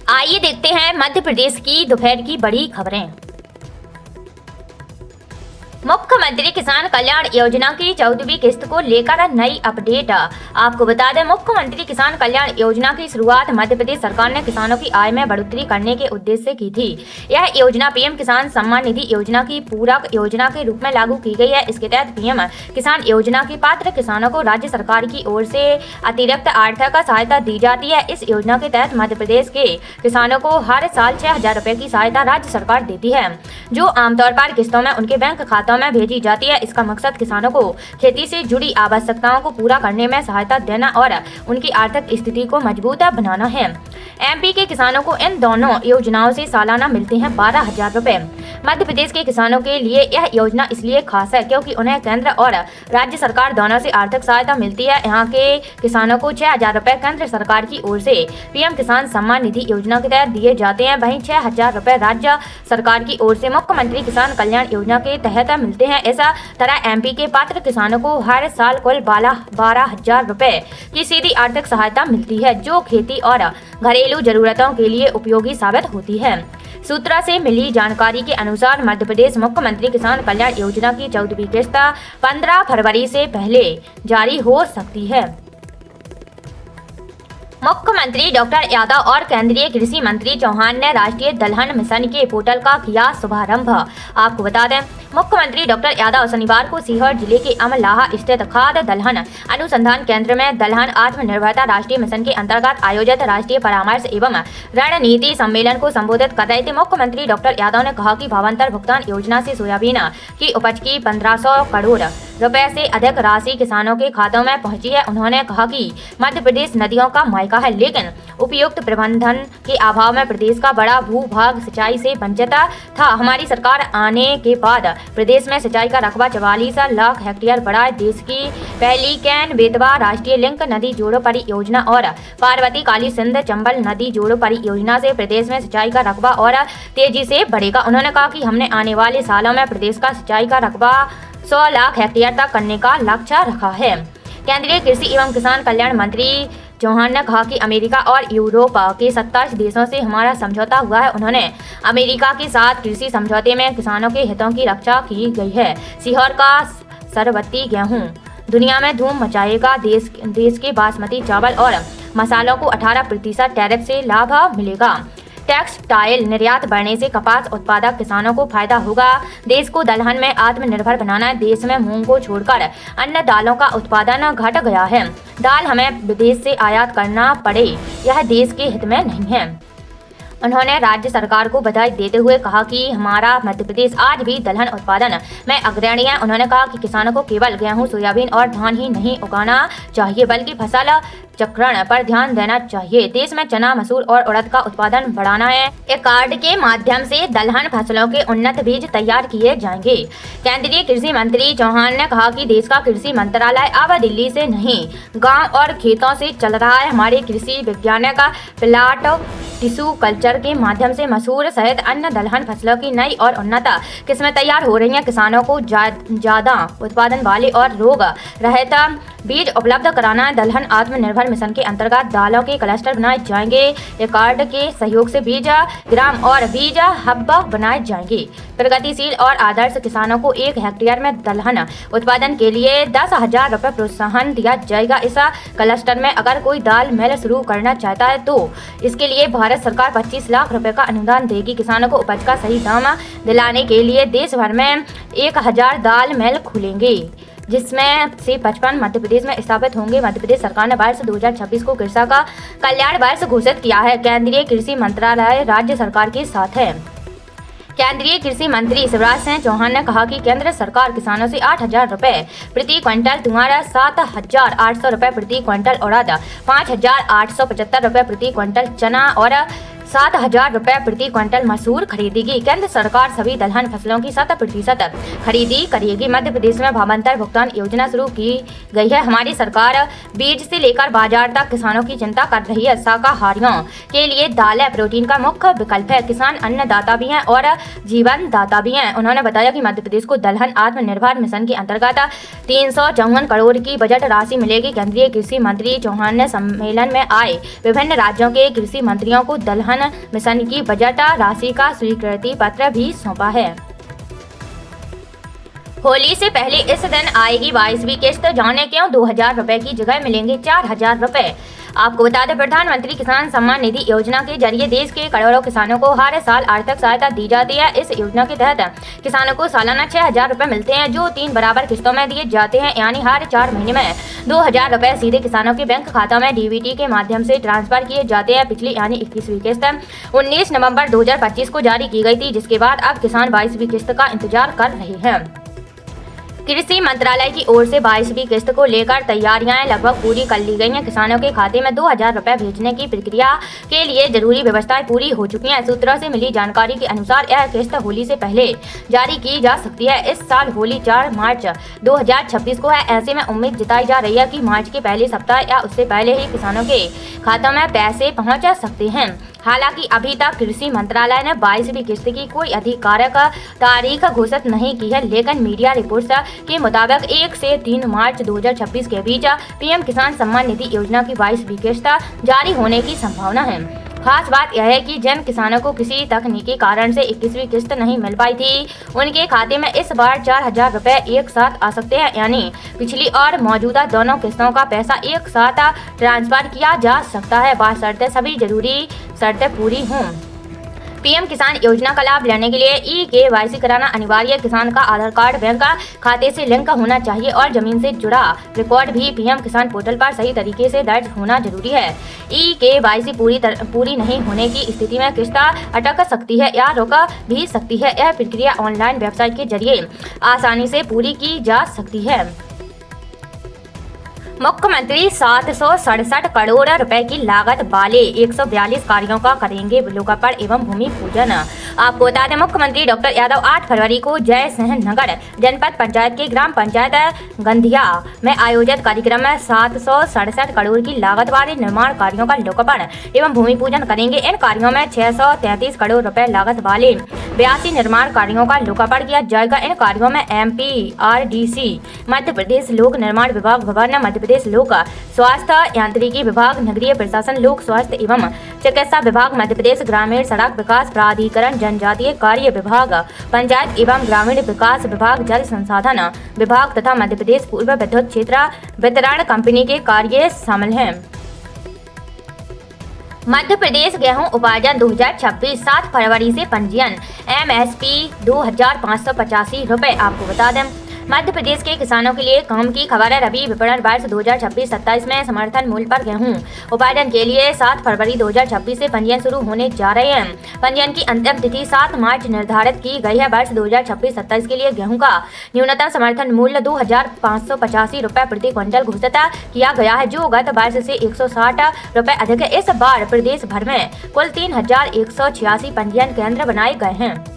आइए देखते हैं मध्य प्रदेश की दोपहर की बड़ी खबरें। मुख्यमंत्री किसान कल्याण योजना की 14वीं किस्त को लेकर नई अपडेट। आपको बता दें, मुख्यमंत्री किसान कल्याण योजना की शुरुआत मध्य प्रदेश सरकार ने किसानों की आय में बढ़ोतरी करने के उद्देश्य से की थी। यह योजना पीएम किसान सम्मान निधि योजना की पूरक योजना के रूप में लागू की गई है। इसके तहत पीएम किसान योजना के पात्र किसानों को राज्य सरकार की ओर से अतिरिक्त आर्थिक सहायता दी जाती है। इस योजना के तहत मध्य प्रदेश के किसानों को हर साल 6,000 रुपए की सहायता राज्य सरकार देती है, जो आमतौर पर किस्तों में उनके बैंक खातों में भेजी जाती है। इसका मकसद किसानों को खेती से जुड़ी आवश्यकताओं को पूरा करने में सहायता देना और उनकी आर्थिक स्थिति को मजबूत बनाना है। एमपी के किसानों को इन दोनों योजनाओं से सालाना मिलते हैं 12,000 रुपए। मध्य प्रदेश के किसानों के लिए यह योजना इसलिए खास है क्योंकि उन्हें केंद्र और राज्य सरकार दोनों से आर्थिक सहायता मिलती है। यहाँ के किसानों को 6,000 रुपए केंद्र सरकार की ओर से पीएम किसान सम्मान निधि योजना के तहत दिए जाते हैं, वहीं 6,000 रुपए राज्य सरकार की ओर से मुख्यमंत्री किसान कल्याण योजना के तहत मिलते हैं। ऐसा तरह एमपी के पात्र किसानों को हर साल कुल 12,000 रुपए की सीधी आर्थिक सहायता मिलती है, जो खेती और घरेलू जरूरतों के लिए उपयोगी साबित होती है। सूत्रों से मिली जानकारी के अनुसार मध्य प्रदेश मुख्यमंत्री किसान कल्याण योजना की 14वीं किस्त 15 फरवरी से पहले जारी हो सकती है। मुख्यमंत्री डॉक्टर यादव और केंद्रीय कृषि मंत्री चौहान ने राष्ट्रीय दलहन मिशन के पोर्टल का किया शुभारंभ। आपको बता दें, मुख्यमंत्री डॉक्टर यादव शनिवार को सीहोर जिले के अमलाहा स्थित खाद्य दलहन अनुसंधान केंद्र में दलहन आत्मनिर्भरता राष्ट्रीय मिशन के अंतर्गत आयोजित राष्ट्रीय परामर्श एवं रणनीति सम्मेलन को संबोधित कर रहे थे। मुख्यमंत्री डॉक्टर यादव ने कहा कि भावांतर भुगतान योजना से सोयाबीन की उपज की 1,500 करोड़ रुपए से अधिक राशि किसानों के खातों में पहुंची है। उन्होंने कहा कि मध्य प्रदेश नदियों का मायका है, लेकिन उपयुक्त प्रबंधन के अभाव में प्रदेश का बड़ा भूभाग सिंचाई से वंचित था। हमारी सरकार आने के बाद प्रदेश में सिंचाई का रकबा 44 लाख हेक्टेयर बढ़ा है। देश की पहली कैन बेतवा राष्ट्रीय लिंक नदी जोड़ो परियोजना और पार्वती काली सिंध चंबल नदी जोड़ो परियोजना से प्रदेश में सिंचाई का रकबा और तेजी से बढ़ेगा। उन्होंने कहा कि हमने आने वाले सालों में प्रदेश का सिंचाई का रकबा 100 लाख हेक्टेयर तक करने का लक्ष्य रखा है। केंद्रीय कृषि एवं किसान कल्याण मंत्री चौहान ने कहा कि अमेरिका और यूरोप के 27 देशों से हमारा समझौता हुआ है। उन्होंने अमेरिका के साथ कृषि समझौते में किसानों के हितों की रक्षा की गई है। सीहोर का सरबत्ती गेहूं दुनिया में धूम मचाएगा। देश के बासमती चावल और मसालों को 18% टैरिफ से लाभ मिलेगा। टेक्सटाइल निर्यात बढ़ने से कपास उत्पादक किसानों को फायदा होगा। देश को दलहन में आत्मनिर्भर बनाना है। देश में मूंग को छोड़कर अन्य दालों का उत्पादन घट गया है। दाल हमें विदेश से आयात करना पड़े, यह देश के हित में नहीं है। उन्होंने राज्य सरकार को बधाई देते हुए कहा कि हमारा मध्य प्रदेश आज भी दलहन उत्पादन में अग्रणी है। उन्होंने कहा कि किसानों को केवल गेहूं, सोयाबीन और धान ही नहीं उगाना चाहिए, बल्कि फसल चक्रण पर ध्यान देना चाहिए। देश में चना, मसूर और उड़द का उत्पादन बढ़ाना है। एक कार्ड के माध्यम से दलहन फसलों के उन्नत बीज तैयार किए जाएंगे। केंद्रीय कृषि मंत्री चौहान ने कहा कि देश का कृषि मंत्रालय अब दिल्ली से नहीं, गांव और खेतों से चल रहा है। हमारे कृषि वैज्ञानिक प्लाट टिश्यू कल्चर के माध्यम से मसूर सहित अन्य दलहन फसलों की नई और उन्नत किस्में तैयार हो रही हैं। किसानों को ज्यादा उत्पादन वाले और रोग रहित बीज उपलब्ध कराना। दलहन आत्मनिर्भर मिशन के अंतर्गत दालों के क्लस्टर बनाए जाएंगे। रिकॉर्ड के सहयोग से बीज ग्राम और बीज हब बनाए जाएंगे। प्रगतिशील और आदर्श किसानों को 1 हेक्टेयर में दलहन उत्पादन के लिए 10,000 रुपए प्रोत्साहन दिया जाएगा। इस क्लस्टर में अगर कोई दाल मिल शुरू करना चाहता है तो इसके लिए भारत सरकार 25 लाख रुपए का अनुदान देगी। किसानों को उपज का सही दाम दिलाने के लिए देश भर में 1,000 दाल मिल खुलेंगे, जिसमें से 55 मध्य प्रदेश में स्थापित होंगे। मध्य प्रदेश सरकार ने वर्ष 2026 को कृषक कल्याण वर्ष घोषित किया है। केंद्रीय कृषि मंत्रालय राज्य सरकार के साथ है। केंद्रीय कृषि मंत्री शिवराज सिंह चौहान ने कहा कि केंद्र सरकार किसानों से 8,000 रुपए प्रति क्विंटल तुम्हारा 7,800 रुपए प्रति क्विंटल उड़द, 5,875 रुपए प्रति क्विंटल चना और 7,000 रुपए प्रति क्विंटल मसूर खरीदेगी। केंद्र सरकार सभी दलहन फसलों की 7% खरीदी करेगी। मध्य प्रदेश में भावांतर भुगतान योजना शुरू की गई है। हमारी सरकार बीज से लेकर बाजार तक किसानों की चिंता कर रही है। शाकाहारियों के लिए दालें प्रोटीन का मुख्य विकल्प है। किसान अन्नदाता भी हैं और जीवन दाता भी हैं। उन्होंने बताया कि मध्य प्रदेश को दलहन आत्मनिर्भर मिशन के अंतर्गत 354 करोड़ की बजट राशि मिलेगी। केंद्रीय कृषि मंत्री चौहान ने सम्मेलन में आए विभिन्न राज्यों के कृषि मंत्रियों को दलहन दलहन मिशन की बजट राशि का स्वीकृति पत्र भी सौंपा है। होली से पहले इस दिन आएगी 22वीं किस्त, जाने क्यों 2000 रुपए की जगह मिलेंगे 4000 रुपए। आपको बता दें, प्रधानमंत्री किसान सम्मान निधि योजना के जरिए देश के करोड़ों किसानों को हर साल आर्थिक सहायता दी जाती है। इस योजना के तहत किसानों को सालाना 6000 रुपए मिलते हैं, जो 3 बराबर किस्तों में दिए जाते हैं, यानी हर 4 महीने में 2000 रुपए सीधे किसानों के बैंक खाता में डीबीटी के माध्यम से ट्रांसफर किए जाते हैं। पिछली यानी 21वीं किस्त 19 नवंबर 2025 को जारी की गई थी, जिसके बाद अब किसान 22वीं किस्त का इंतजार कर रहे हैं। कृषि मंत्रालय की ओर से 22वीं किस्त को लेकर तैयारियां लगभग पूरी कर ली गई हैं। किसानों के खाते में 2000 रुपए भेजने की प्रक्रिया के लिए जरूरी व्यवस्थाएं पूरी हो चुकी हैं। सूत्रों से मिली जानकारी के अनुसार यह किस्त होली से पहले जारी की जा सकती है। इस साल होली 4 मार्च 2026 को है। ऐसे में उम्मीद जताई जा रही है कि मार्च के पहले सप्ताह या उससे पहले ही किसानों के खातों में पैसे पहुँच सकते हैं। हालांकि अभी तक कृषि मंत्रालय ने 22वीं किस्त की कोई आधिकारिक तारीख घोषित नहीं की है, लेकिन मीडिया रिपोर्ट्स के मुताबिक 1 से 3 मार्च 2026 के बीच पीएम किसान सम्मान निधि योजना की 22वीं किस्त जारी होने की संभावना है। खास बात यह है कि जिन किसानों को किसी तकनीकी कारण से 21वीं किस्त नहीं मिल पाई थी, उनके खाते में इस बार 4000 रुपए एक साथ आ सकते हैं, यानी पिछली और मौजूदा दोनों किस्तों का पैसा एक साथ ट्रांसफर किया जा सकता है। बशर्ते सभी जरूरी शर्तें पूरी हों। पीएम किसान योजना का लाभ लेने के लिए KYC कराना अनिवार्य। किसान का आधार कार्ड बैंक खाते से लिंक होना चाहिए और जमीन से जुड़ा रिकॉर्ड भी पीएम किसान पोर्टल पर सही तरीके से दर्ज होना जरूरी है। KYC पूरी नहीं होने की स्थिति में किस्त अटक सकती है या रुक भी सकती है। यह प्रक्रिया ऑनलाइन वेबसाइट के जरिए आसानी से पूरी की जा सकती है। मुख्यमंत्री 767 करोड़ रुपए की लागत वाले 142 कार्यों का करेंगे लोकार्पण एवं भूमि पूजन। आपको बता दें, मुख्यमंत्री डॉक्टर यादव 8 फरवरी को जय सिंह नगर जनपद पंचायत के ग्राम पंचायत गंधिया में आयोजित कार्यक्रम में 767 करोड़ की लागत वाले निर्माण कार्यों का लोकार्पण एवं भूमि पूजन करेंगे। इन कार्यों में 633 करोड़ रुपए लागत वाले 82 निर्माण कार्यों का लोकार्पण किया जाएगा। इन कार्यों में MPRDC, मध्य प्रदेश लोक निर्माण विभाग भवन, मध्य प्रदेश लोक स्वास्थ्य यांत्रिकी विभाग, नगरीय प्रशासन, लोक स्वास्थ्य एवं चिकित्सा विभाग, मध्य प्रदेश ग्रामीण सड़क विकास प्राधिकरण, जनजातीय कार्य विभाग, पंचायत एवं ग्रामीण विकास विभाग, जल संसाधन विभाग तथा मध्य प्रदेश पूर्व विद्युत क्षेत्र वितरण कंपनी के कार्य शामिल हैं। मध्य प्रदेश गेहूं उपार्जन 2026 7 फरवरी से पंजीयन MSP 2585 रुपए। आपको बता दें, मध्य प्रदेश के किसानों के लिए काम की खबर है। रबी विपणन वर्ष 2026-27 में समर्थन मूल्य पर गेहूं उपार्जन के लिए 7 फरवरी 2026 से पंजीयन शुरू होने जा रहे हैं। पंजीयन की अंतिम तिथि 7 मार्च निर्धारित की गई है। वर्ष 2026-27 के लिए गेहूं का न्यूनतम समर्थन मूल्य 2585 रुपए प्रति क्विंटल घोषित किया गया है, जो गत वर्ष से 160 रुपए अधिक है। इस बार प्रदेश भर में कुल 3186 पंजीयन केंद्र बनाए गए हैं।